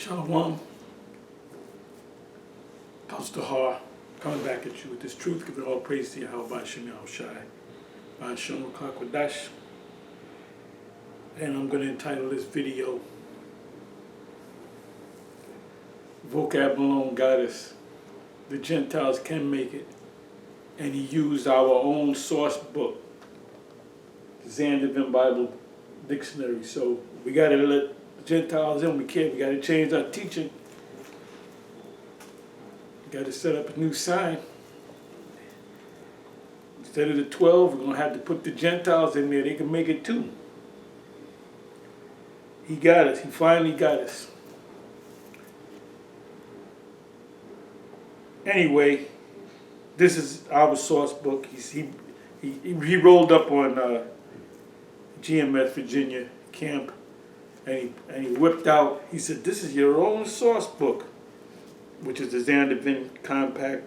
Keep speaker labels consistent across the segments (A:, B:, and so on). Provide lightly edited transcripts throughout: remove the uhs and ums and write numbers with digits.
A: Shalom. Pastor Har coming back at you with this truth, giving all praise to Yahweh Shem Yahushai, Ba'ashem Kwadash. And I'm going to entitle this video, Vocab Malone got us. The Gentiles can make it. And he used our own source book, the Zandavin Bible Dictionary. So we got to let the Gentiles in. We can't. We got to change our teaching. We got to set up a new sign. Instead of the 12, we're going to have to put the Gentiles in there. They can make it too. He got us. He finally got us. Anyway, this is our source book. He rolled up on GMS Virginia camp, and he whipped out. He said, "This is your own source book," which is the Zandavin Compact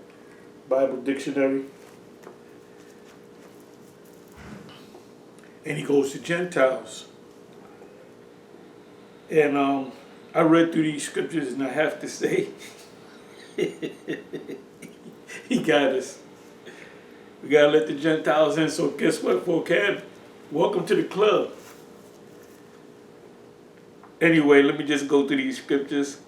A: Bible Dictionary. And he goes to Gentiles. And I read through these scriptures, and I have to say, he got us. We got to let the Gentiles in. So guess what, Vocab? Welcome to the club. Anyway, let me just go through these scriptures.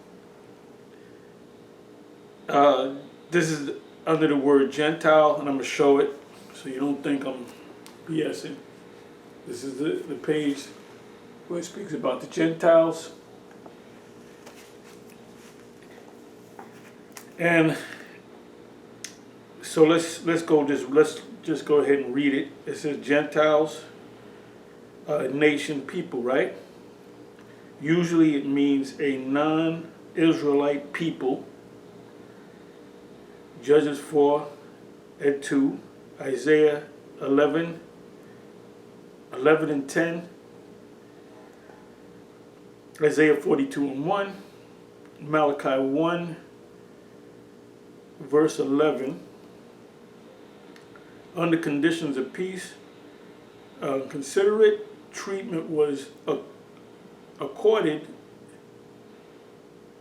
A: This is under the word Gentile, and I'm going to show it so you don't think I'm BSing. This is the page where it speaks about the Gentiles. And so let's just go ahead and read it. It says Gentiles, nation, people, right? Usually it means a non-Israelite people. Judges 4 and 2, Isaiah 11 and 10, Isaiah 42 and 1, Malachi 1, verse 11. Under conditions of peace, considerate treatment was accorded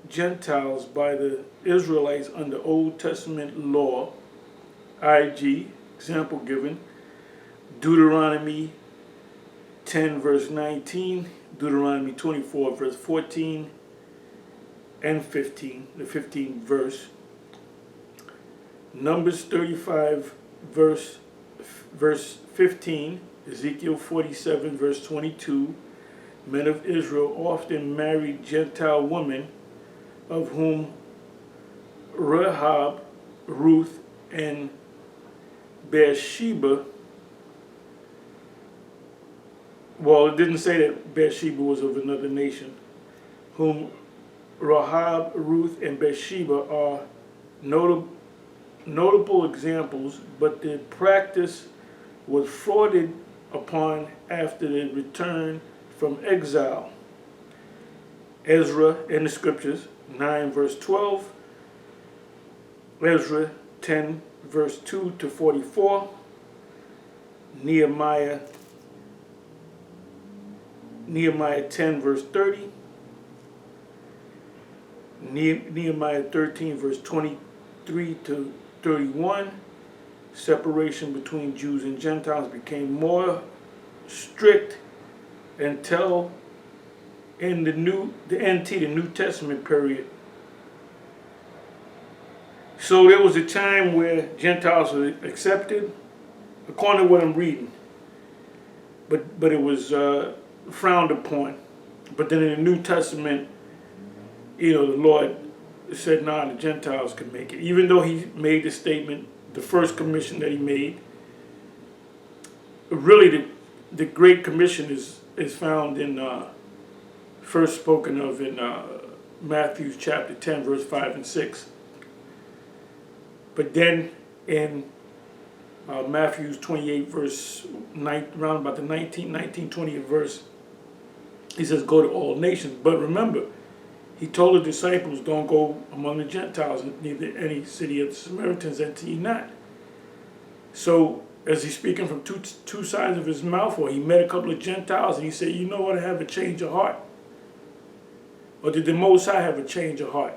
A: Gentiles by the Israelites under Old Testament law, i.g., example given, Deuteronomy 10 verse 19, Deuteronomy 24 verse 14 and 15, the 15th verse, Numbers 35 verse 15, Ezekiel 47 verse 22, men of Israel often married Gentile women, of whom Rahab, Ruth, and Bathsheba. Well, it didn't say that Bathsheba was of another nation. Whom Rahab, Ruth, and Bathsheba are notable examples, but the practice was frauded upon after the return from exile. Ezra in the scriptures, 9 verse 12, Ezra 10 verse 2 to 44, Nehemiah 10 verse 30, Nehemiah 13 verse 23 to 31, separation between Jews and Gentiles became more strict until in the New Testament period. So there was a time where Gentiles were accepted, according to what I'm reading, but it was frowned upon. But then in the New Testament, the Lord said, nah, the Gentiles can make it. Even though he made the statement, the first commission that he made, really the Great Commission is found in, first spoken of in Matthew chapter 10, verse 5 and 6. But then in Matthew 28, verse 9, around about the 20th verse, he says, go to all nations. But remember, he told the disciples, don't go among the Gentiles, neither any city of the Samaritans enter ye not. So, as he's speaking from two sides of his mouth, or he met a couple of Gentiles, and he said, you know what, I have a change of heart. Or did the Most High have a change of heart?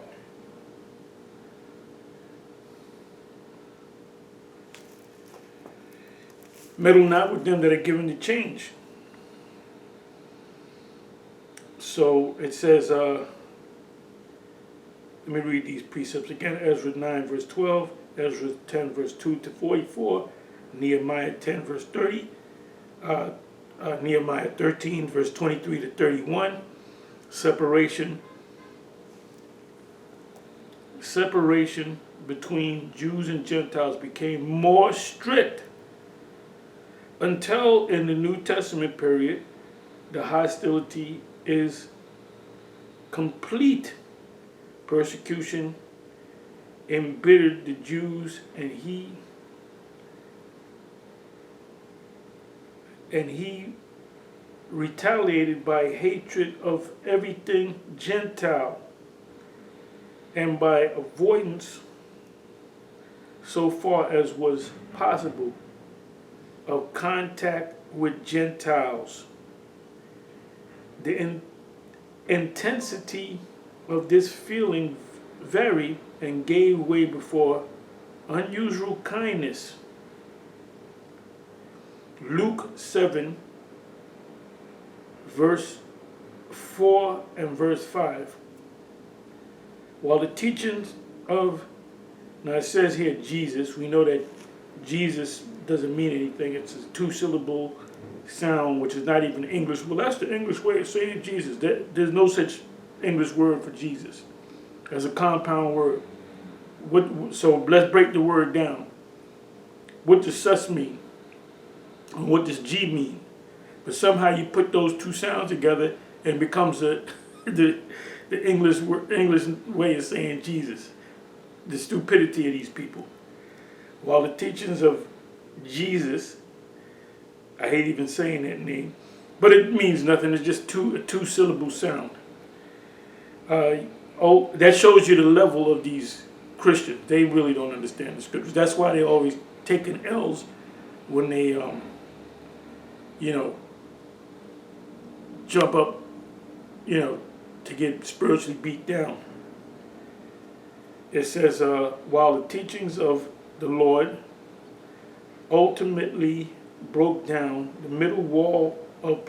A: Meddle not with them that are given the change. So it says, let me read these precepts again. Ezra 9 verse 12, Ezra 10 verse 2 to 44, Nehemiah 10 verse 30, Nehemiah 13 verse 23 to 31. Separation between Jews and Gentiles became more strict until in the New Testament period the hostility is complete. Persecution embittered the Jews, and he retaliated by hatred of everything Gentile and by avoidance, so far as was possible, of contact with Gentiles. The intensity of this feeling varied and gave way before unusual kindness. Luke 7 verse 4 and verse 5. While the teachings of, now it says here Jesus, we know that Jesus doesn't mean anything. It's a two-syllable sound, which is not even English. Well, that's the English way of saying Jesus. There's no such English word for Jesus as a compound word. So let's break the word down. What does sus mean? And what does G mean? But somehow you put those two sounds together and it becomes the English way of saying Jesus. The stupidity of these people. While the teachings of Jesus, I hate even saying that name, but it means nothing. It's just a two-syllable sound. That shows you the level of these Christians. They really don't understand the scriptures. That's why they always taking L's when they, jump up, to get spiritually beat down. It says, while the teachings of the Lord ultimately broke down the middle wall of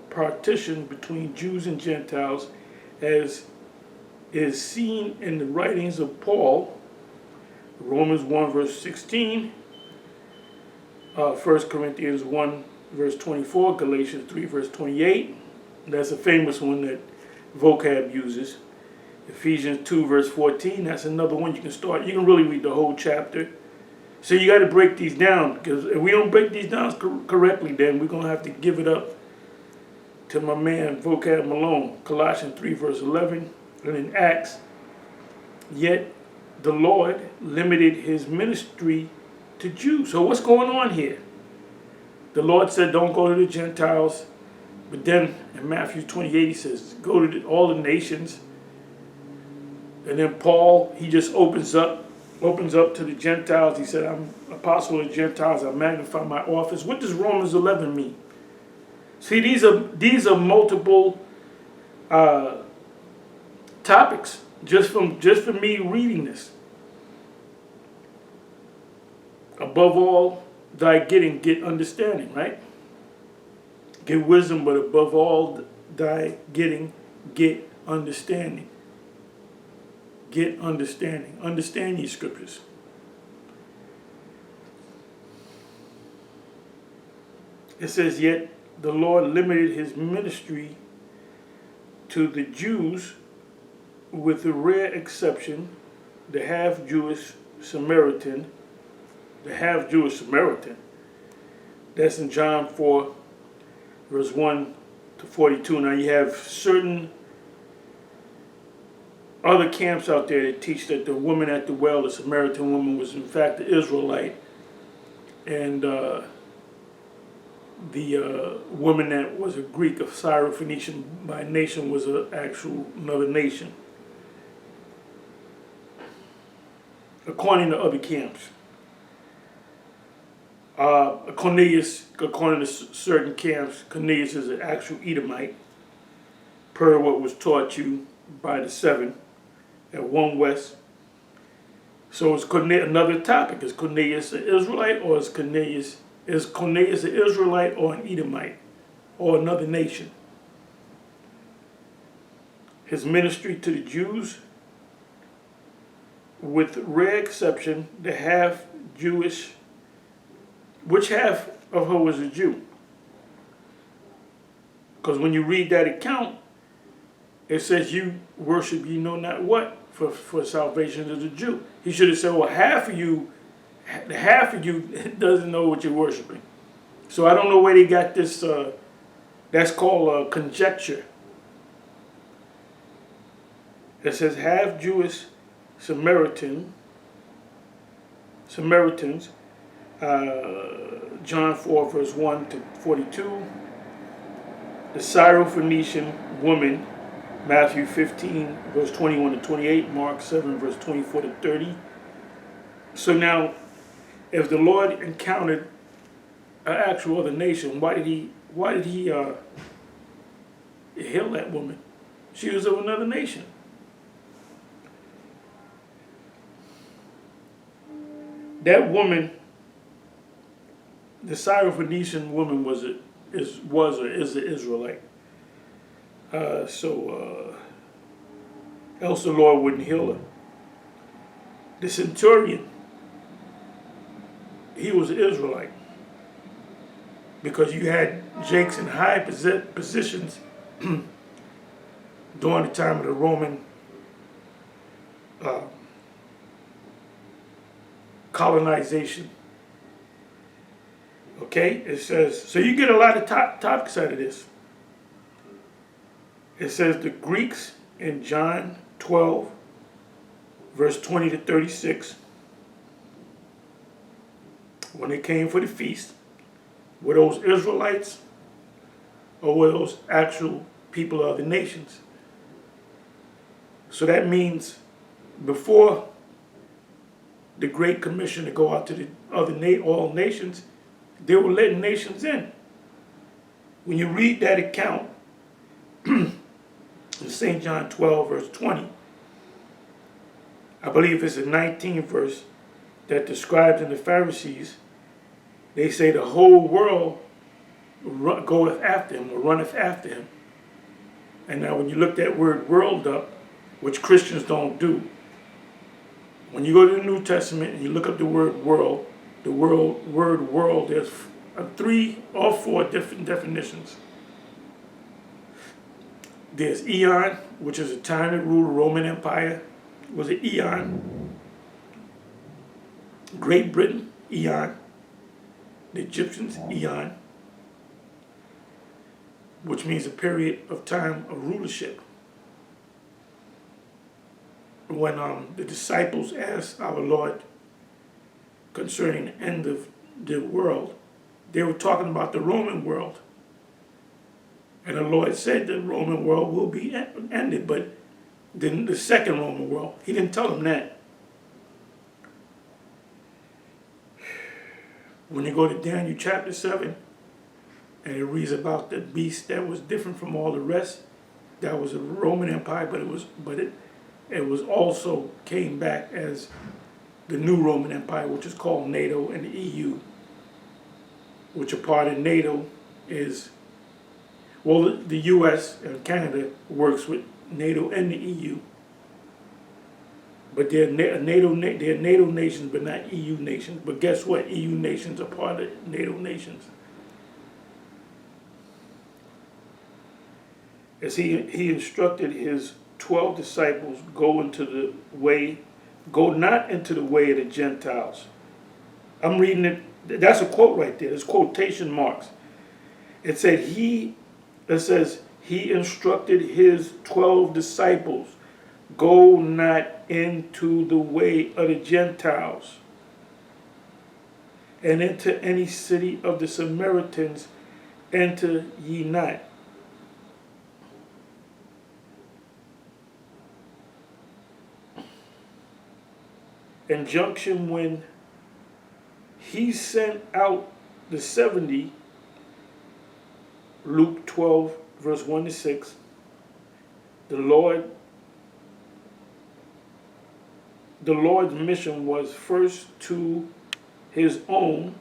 A: partition between Jews and Gentiles, as is seen in the writings of Paul, Romans 1 verse 16, 1 Corinthians 1 verse 24, Galatians 3 verse 28. That's a famous one that Vocab uses. Ephesians 2 verse 14, that's another one you can start. You can really read the whole chapter. So you got to break these down, because if we don't break these down correctly, then we're going to have to give it up to my man Vocab Malone. Colossians 3 verse 11, and in Acts, yet the Lord limited his ministry to Jews. So what's going on here? The Lord said don't go to the Gentiles, but then in Matthew 28 he says go to all the nations. And then Paul, he just opens up to the Gentiles. He said, I'm apostle of the Gentiles, I magnify my office. What does Romans 11 mean? See, these are multiple topics just for me reading this. Above all, get understanding, right? Get wisdom, but above all, get understanding. Get understanding. Understand these scriptures. It says, yet the Lord limited his ministry to the Jews, with the rare exception, the half-Jewish Samaritan. That's in John 4, verse 1 to 42. Now you have certain other camps out there that teach that the woman at the well, the Samaritan woman, was in fact the Israelite, and the woman that was a Greek of Syrophoenician by nation was another nation, according to other camps. Cornelius, according to certain camps, Cornelius is an actual Edomite per what was taught you by the seven at One West. So is Cornelius, another topic, is Cornelius an Israelite, or is Cornelius an Israelite or an Edomite or another nation? His ministry to the Jews, with rare exception, the half Jewish, which half of her was a Jew? Because when you read that account, it says you worship you know not what for salvation as a Jew. He should have said, well, half of you doesn't know what you're worshiping. So I don't know where they got this, that's called conjecture. It says half Jewish Samaritans, John 4 verse 1 to 42. The Syrophoenician woman, Matthew 15 verse 21 to 28, Mark 7 verse 24 to 30. So now, if the Lord encountered an actual other nation, why did he heal that woman? She was of another nation. That woman, the Syrophoenician woman, is an Israelite. Else the Lord wouldn't heal her. The centurion, he was an Israelite, because you had Jakes in high positions during the time of the Roman colonization. Okay, it says, so you get a lot of topics out of this. It says the Greeks in John 12, verse 20 to 36, when they came for the feast, were those Israelites or were those actual people of the nations? So that means before the Great Commission to go out to the all nations, they were letting nations in. When you read that account in St. John 12, verse 20, I believe it's the 19th verse, that the scribes and the Pharisees, they say the whole world goeth after him, or runneth after him. And now when you look that word world up, which Christians don't do, when you go to the New Testament and you look up the word world, word world, there's 3 or 4 different definitions. There's eon, which is a time that ruled the Roman Empire, was an eon. Great Britain, eon. The Egyptians, eon, which means a period of time of rulership. When the disciples asked our Lord concerning the end of the world, they were talking about the Roman world. And the Lord said the Roman world will be ended, but then the second Roman world, he didn't tell them that. When you go to Daniel chapter 7, and it reads about the beast that was different from all the rest, that was a Roman Empire, but it was also came back as the new Roman Empire, which is called NATO and the EU, which a part of NATO is, well, the US and Canada works with NATO and the EU, but they're NATO nations, but not EU nations. But guess what? EU nations are part of NATO nations. As he instructed his 12 disciples, go not into the way of the Gentiles. I'm reading it, that's a quote right there, there's quotation marks. It says he instructed his 12 disciples, go not into the way of the Gentiles, and into any city of the Samaritans enter ye not. Injunction when he sent out the 70, Luke 12, verse 1 to 6, The Lord, the Lord's mission was first to his own.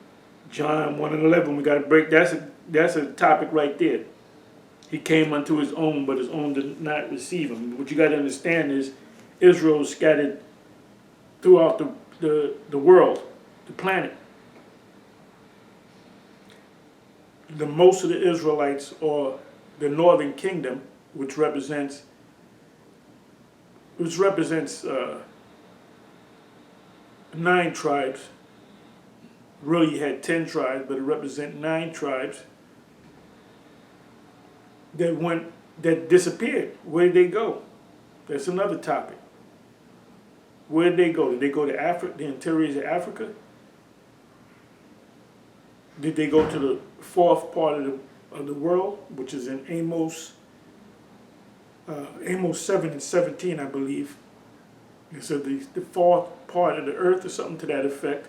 A: John 1 and 11. We got to break. That's a topic right there. He came unto his own, but his own did not receive him. What you got to understand is Israel is scattered throughout the world, the planet. The most of the Israelites, or the northern kingdom, which represents 9 tribes. Really, you had 10 tribes, but it represents 9 tribes that disappeared. Where did they go? That's another topic. Where did they go? Did they go to Africa, the interiors of Africa? Did they go to the fourth part of the world, which is in Amos 7 and 17, I believe? It said the fourth part of the earth, or something to that effect.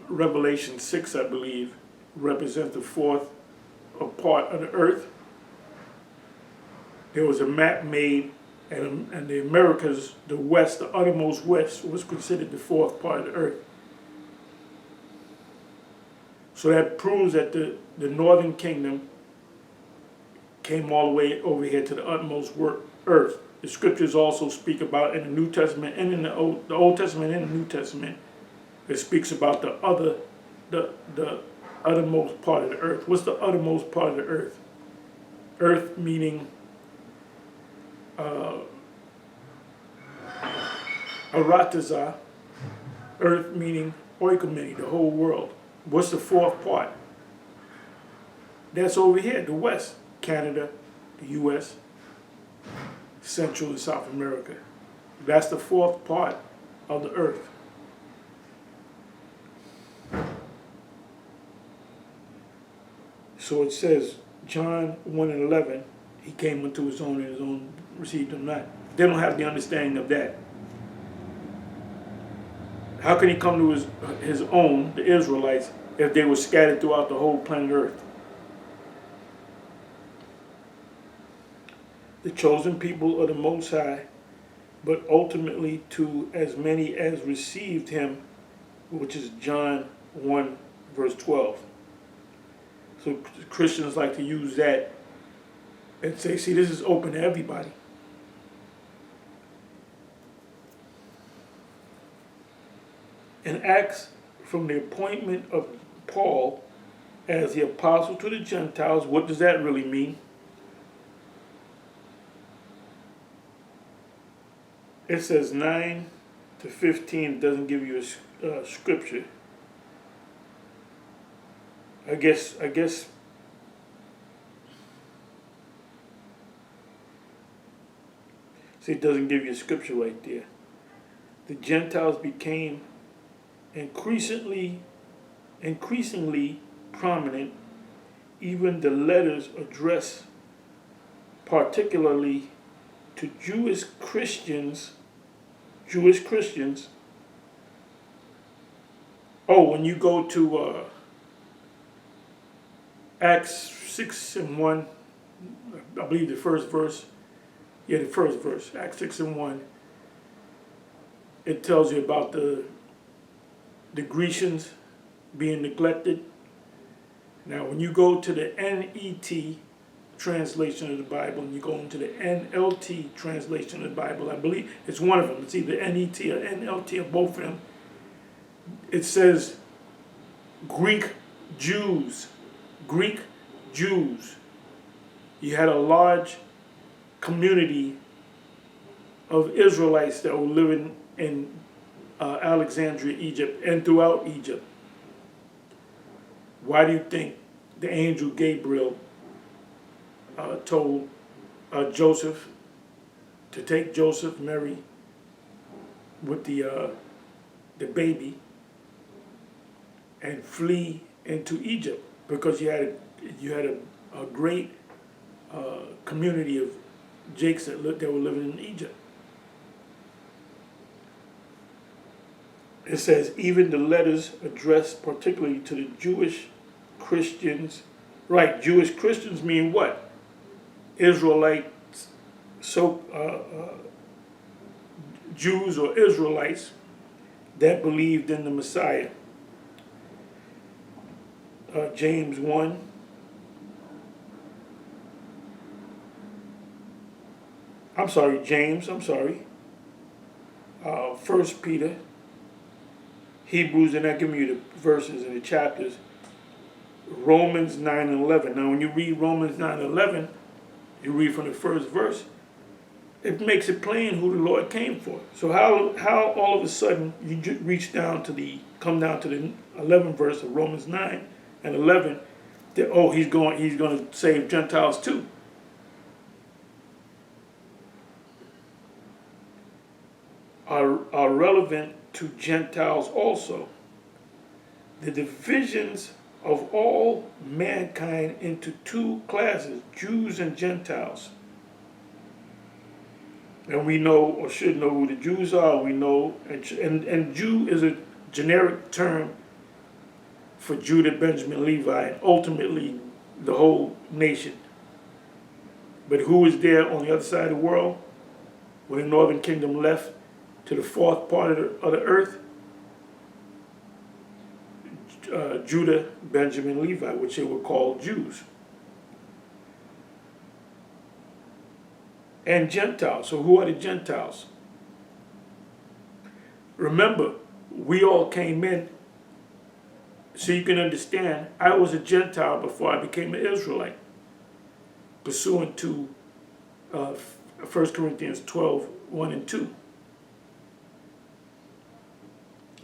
A: Revelation 6, I believe, represents the fourth part of the earth. There was a map made, and the Americas, the west, the uttermost west, was considered the fourth part of the earth. So that proves that the northern kingdom came all the way over here to the utmost earth. The scriptures also speak about, in the New Testament and in the Old Testament and the New Testament, it speaks about the uttermost part of the earth. What's the uttermost part of the earth? Earth meaning Arataza. Earth meaning oikomene, the whole world. What's the fourth part? That's over here, the west. Canada, the U.S., Central and South America. That's the fourth part of the earth. So it says, John 1 and 11, he came unto his own and his own received him not. They don't have the understanding of that. How can he come to his own, the Israelites, if they were scattered throughout the whole planet Earth? The chosen people of the Most High, but ultimately to as many as received him, which is John 1, verse 12. So Christians like to use that and say, see, this is open to everybody. In Acts, from the appointment of Paul as the apostle to the Gentiles, what does that really mean? It says 9 to 15. It doesn't give you a scripture. I guess. See, it doesn't give you a scripture right there. The Gentiles became increasingly prominent. Even the letters addressed particularly to Jewish Christians. Oh, when you go to Acts 6 and 1, I believe the first verse. Yeah, the first verse, Acts 6 and 1. It tells you about the Grecians being neglected. Now, when you go to the NET translation of the Bible, and you go into the NLT translation of the Bible, I believe it's one of them. It's either NET or NLT or both of them. It says Greek Jews. You had a large community of Israelites that were living in Alexandria, Egypt, and throughout Egypt. Why do you think the angel Gabriel told Joseph to take Joseph, Mary, with the baby, and flee into Egypt? Because you had a great community of Jakes that were living in Egypt. It says, even the letters addressed particularly to the Jewish Christians. Right, Jewish Christians mean what? Israelite, so Jews or Israelites that believed in the Messiah. James 1. James, 1 Peter, Hebrews, and I give you the verses and the chapters. Romans 9 and 11. Now, when you read Romans 9 and 11, you read from the first verse, it makes it plain who the Lord came for. So how all of a sudden you come down to the 11th verse of Romans 9 and 11, that, he's going to save Gentiles too. Are relevant to Gentiles also. The divisions of all mankind into two classes, Jews and Gentiles. And we know, or should know, who the Jews are. We know, and Jew is a generic term for Judah, Benjamin, Levi, and ultimately the whole nation. But who is there on the other side of the world? When the northern kingdom left to the fourth part of the earth? Judah, Benjamin, Levi, which they were called Jews. And Gentiles. So who are the Gentiles? Remember, we all came in, so you can understand, I was a Gentile before I became an Israelite, pursuant to 1 Corinthians 12, 1 and 2.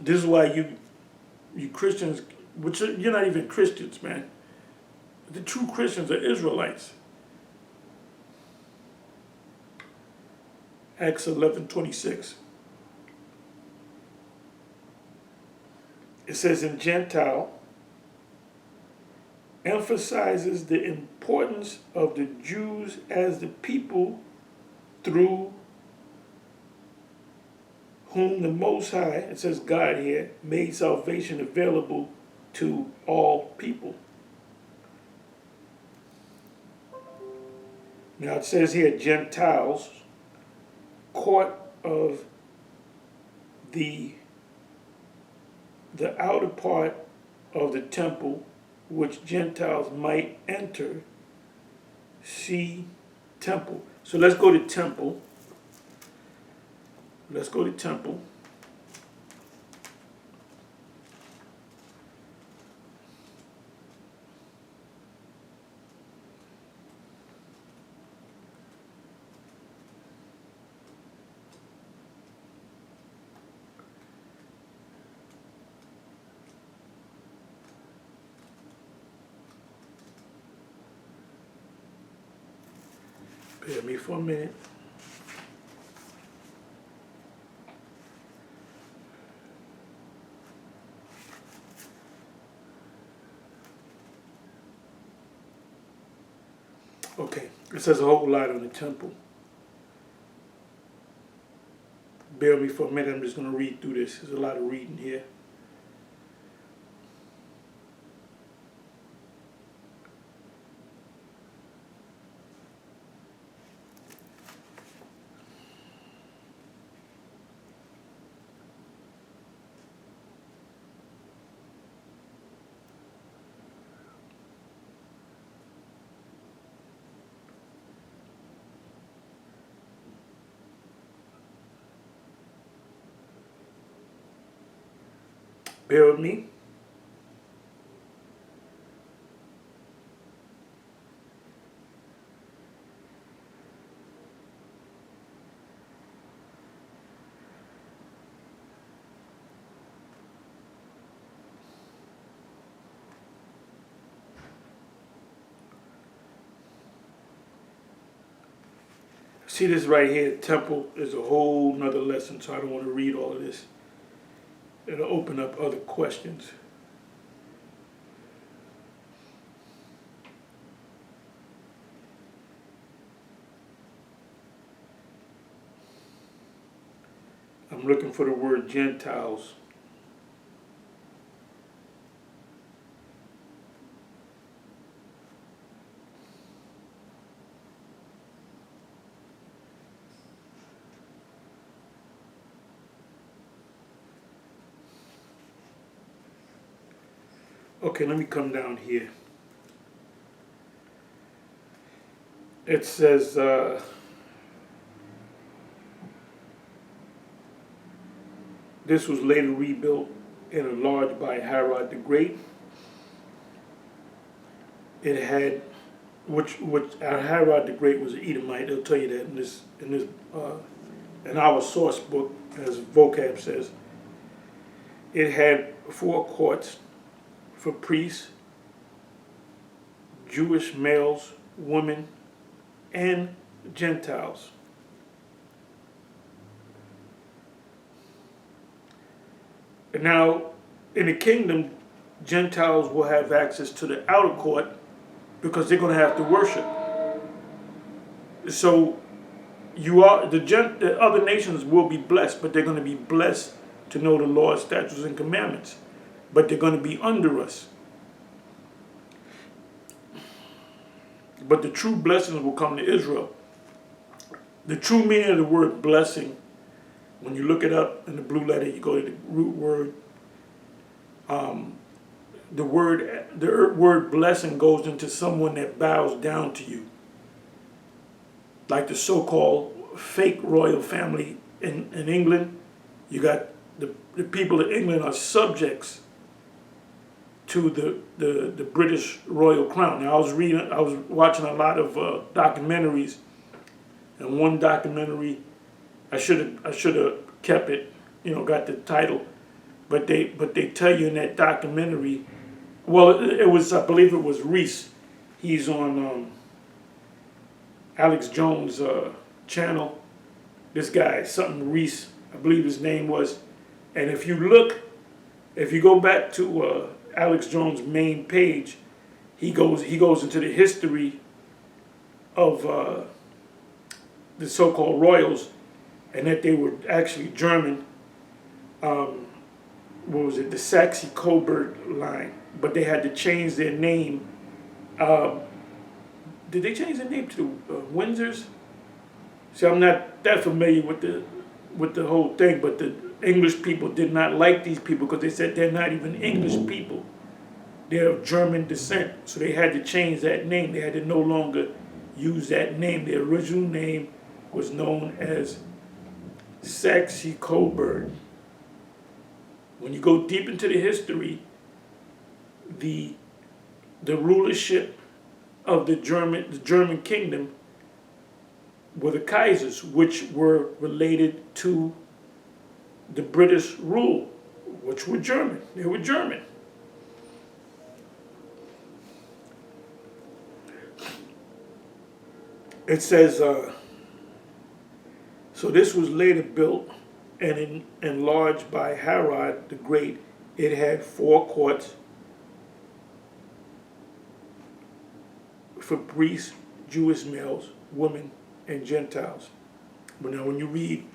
A: This is why you Christians, which you're not even Christians, man. The true Christians are Israelites. Acts 11:26. It says, in Gentile, emphasizes the importance of the Jews as the people through whom the Most High, it says God here, made salvation available to all people. Now it says here, Gentiles, court of the outer part of the temple, which Gentiles might enter. See temple. So let's go to temple. Let's go to temple. Bear me for a minute. Okay, it says a whole lot on the temple. Bear with me for a minute, I'm just going to read through this. There's a lot of reading here. Bear with me. See this right here, temple is a whole nother lesson, so I don't want to read all of this. It'll open up other questions. I'm looking for the word Gentiles. Okay, let me come down here. It says, this was later rebuilt and enlarged by Herod the Great. It had, which Herod the Great was an Edomite. They'll tell you that in our source book, as Vocab says. It had 4 courts for priests, Jewish males, women, and Gentiles. Now, in the kingdom, Gentiles will have access to the outer court because they're going to have to worship. So the other nations will be blessed, but they're going to be blessed to know the laws, statutes, and commandments. But they're going to be under us. But the true blessings will come to Israel. The true meaning of the word blessing, when you look it up in the blue letter, you go to the root word. The word blessing goes into someone that bows down to you. Like the so-called fake royal family in England. You got the people of England are subjects to the British royal crown. Now I was watching a lot of documentaries, and one documentary, I should have kept it, got the title, but they tell you in that documentary, well, it was, I believe it was Reese. He's on Alex Jones' channel. This guy, something Reese, I believe his name was. And if you go back to Alex Jones' main page, he goes into the history of the so-called royals, and that they were actually German. What was it? The Saxe-Coburg line, but they had to change their name. Did they change their name to the Windsors? See, I'm not that familiar with the whole thing, but the English people did not like these people because they said they're not even English people. They're of German descent. So they had to change that name. They had to no longer use that name. Their original name was known as Saxe-Coburg. When you go deep into the history, the rulership of the German kingdom were the Kaisers, which were related to the British rule, which were German. They were German. It says, so this was later built and enlarged by Herod the Great. It had 4 courts for priests, Jewish males, women, and Gentiles. But now when you read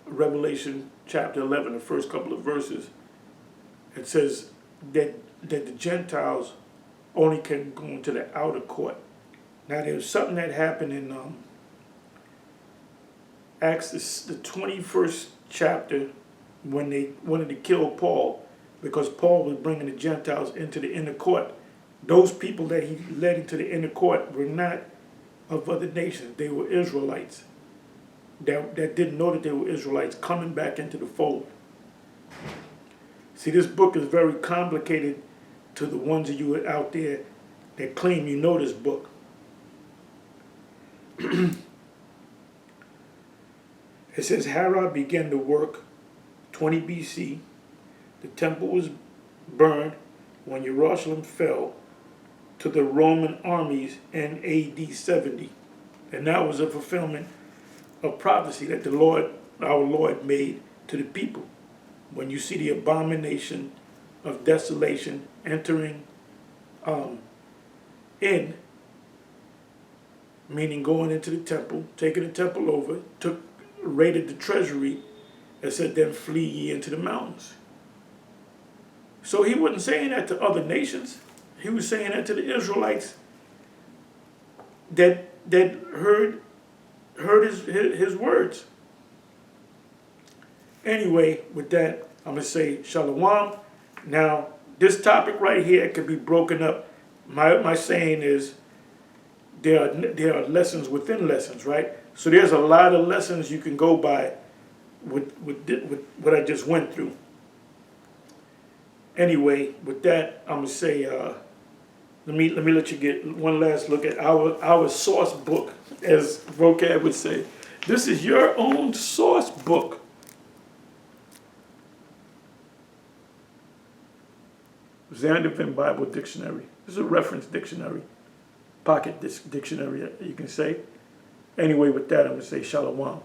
A: Revelation chapter 11, the first couple of verses, it says that the Gentiles only can go into the outer court. Now there's something that happened in Acts, the 21st chapter, when they wanted to kill Paul, because Paul was bringing the Gentiles into the inner court. Those people that he led into the inner court were not of other nations. They were Israelites that didn't know that they were Israelites coming back into the fold. See, this book is very complicated to the ones of you out there that claim you know this book. It says Herod began to work 20 BC. The temple was burned when Jerusalem fell to the Roman armies in AD 70. And that was a fulfillment of prophecy that the Lord, our Lord, made to the people. When you see the abomination of desolation entering in, meaning going into the temple, taking the temple over, raided the treasury, and said, then flee ye into the mountains. So he wasn't saying that to other nations. He was saying that to the Israelites that heard his words. Anyway, with that, I'm going to say shalom. Now, this topic right here could be broken up. My saying is there are lessons within lessons, right? So there's a lot of lessons you can go by with what I just went through. Anyway, with that, I'm gonna say let me let you get one last look at our source book, as Vocab would say. This is your own source book. Zandervan Bible Dictionary. This is a reference dictionary, pocket dictionary, you can say. Anyway, with that, I'm going to say shalom.